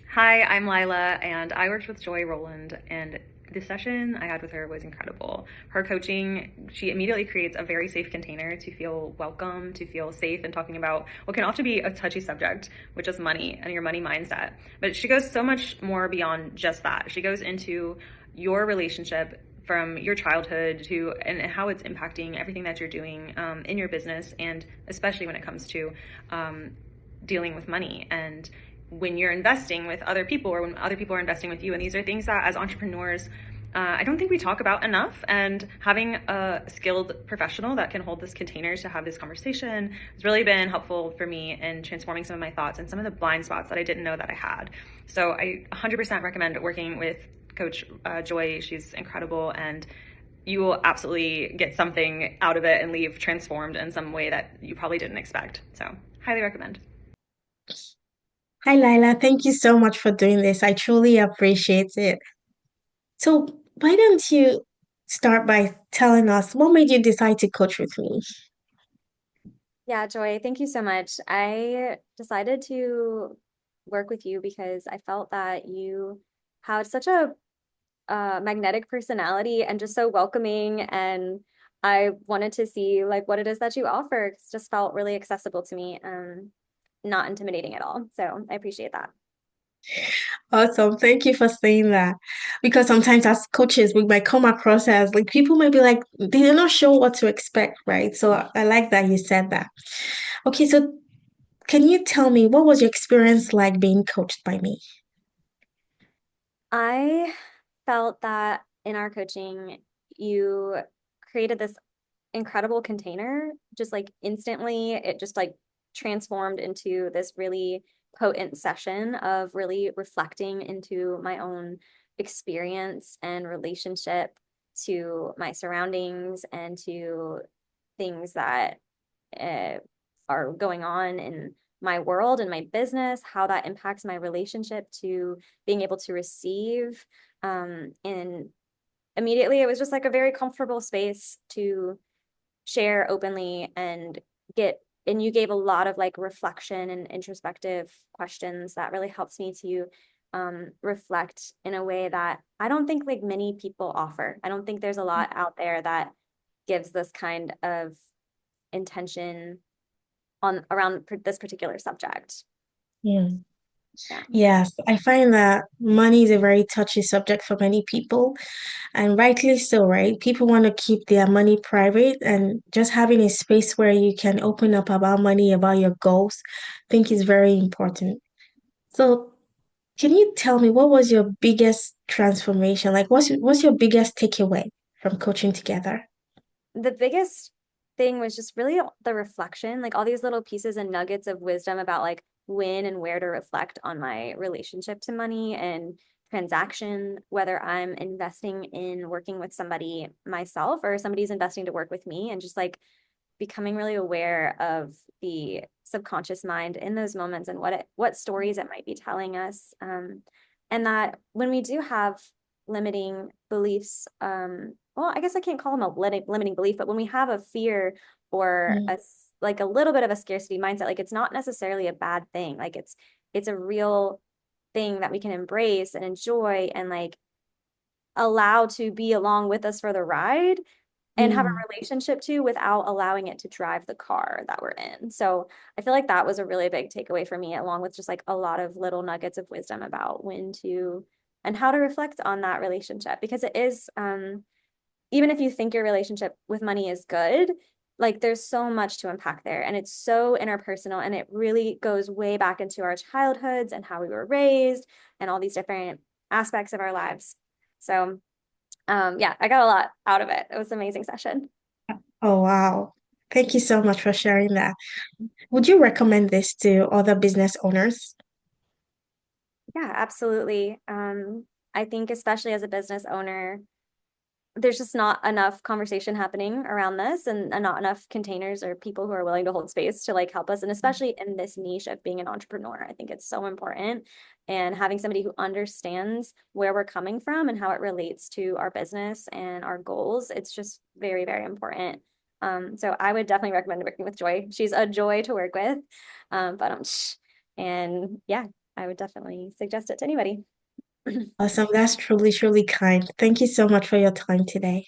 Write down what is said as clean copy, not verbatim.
Hi, I'm Lila, and I worked with Joy Rowland, and the session I had with her was incredible. Her coaching, she immediately creates a very safe container to feel welcome, to feel safe, and talking about what can often be a touchy subject, which is money and your money mindset. But she goes so much more beyond just that. She goes into your relationship from your childhood to and how it's impacting everything that you're doing in your business, and especially when it comes to dealing with money and when you're investing with other people or when other people are investing with you. And these are things that as entrepreneurs, I don't think we talk about enough. And having a skilled professional that can hold this container to have this conversation has really been helpful for me in transforming some of my thoughts and some of the blind spots that I didn't know that I had. So I 100% recommend working with Coach Joy. She's incredible, and you will absolutely get something out of it and leave transformed in some way that you probably didn't expect. So, highly recommend. Hi, Lila. Thank you so much for doing this. I truly appreciate it. So, why don't you start by telling us what made you decide to coach with me? Yeah, Joy, thank you so much. I decided to work with you because I felt that you had such a magnetic personality and just so welcoming. And I wanted to see like what it is that you offer. It just felt really accessible to me, not intimidating at all. So I appreciate that. Awesome. Thank you for saying that. Because sometimes as coaches, we might come across as like people might be like, they're not sure what to expect, right? So I like that you said that. Okay, so can you tell me what was your experience like being coached by me? I felt that in our coaching, you created this incredible container just like instantly. It just like transformed into this really potent session of really reflecting into my own experience and relationship to my surroundings and to things that uh, are going on in my world and my business, how that impacts my relationship to being able to receive. And immediately, it was just like a very comfortable space to share openly and get. And you gave a lot of like reflection and introspective questions that really helps me to reflect in a way that I don't think like many people offer. I don't think there's a lot out there that gives this kind of intention on around this particular subject. Yeah. Yeah. Yes, I find that money is a very touchy subject for many people, and rightly so, right? People want to keep their money private, and just having a space where you can open up about money, about your goals, I think is very important. So, can you tell me what was your biggest transformation? Like, what's your biggest takeaway from coaching together? The biggest thing was just really the reflection, like all these little pieces and nuggets of wisdom about like when and where to reflect on my relationship to money and transaction, whether I'm investing in working with somebody myself or somebody's investing to work with me, and just like becoming really aware of the subconscious mind in those moments and what stories it might be telling us. And that when we do have limiting beliefs, well, I guess I can't call them a limiting belief, but when we have a fear or Mm, like a little bit of a scarcity mindset, like it's not necessarily a bad thing. Like it's a real thing that we can embrace and enjoy and like allow to be along with us for the ride and have a mm. relationship to without allowing it to drive the car that we're in. So I feel like that was a really big takeaway for me, along with just like a lot of little nuggets of wisdom about when to and how to reflect on that relationship because it is even if you think your relationship with money is good, like there's so much to unpack there and it's so interpersonal and it really goes way back into our childhoods and how we were raised and all these different aspects of our lives. So yeah, I got a lot out of it. It was an amazing session. Oh, wow. Thank you so much for sharing that. Would you recommend this to other business owners? Yeah, absolutely. I think especially as a business owner, there's just not enough conversation happening around this and not enough containers or people who are willing to hold space to like help us. And especially in this niche of being an entrepreneur, I think it's so important. And having somebody who understands where we're coming from and how it relates to our business and our goals, it's just very, very important. So I would definitely recommend working with Joy. She's a joy to work with. But and yeah. I would definitely suggest it to anybody. Awesome. That's truly, truly kind. Thank you so much for your time today.